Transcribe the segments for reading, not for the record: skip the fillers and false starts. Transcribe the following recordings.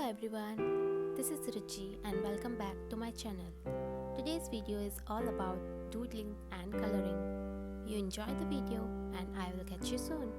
everyone, this is Ruchi and welcome back to my channel. Today's video is all about doodling and coloring. You enjoy the video and I will catch you soon.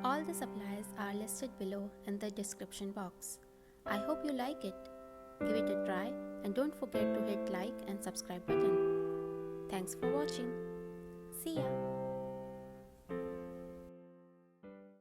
All the supplies are listed below in the description box. I hope you like it. Give it a try and don't forget to hit like and subscribe button. Thanks for watching.